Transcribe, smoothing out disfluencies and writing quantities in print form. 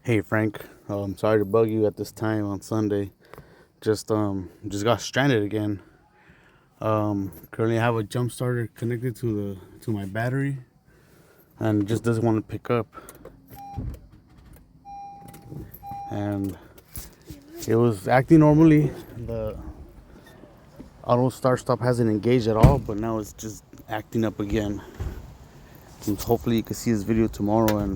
Hey Frank, sorry to bug you at this time on Sunday. Just got stranded again. Currently I have a jump starter connected to my battery, and it just doesn't want to pick up. And it was acting normally. The auto start stop hasn't engaged at all, but now it's just acting up again. And hopefully you can see this video tomorrow and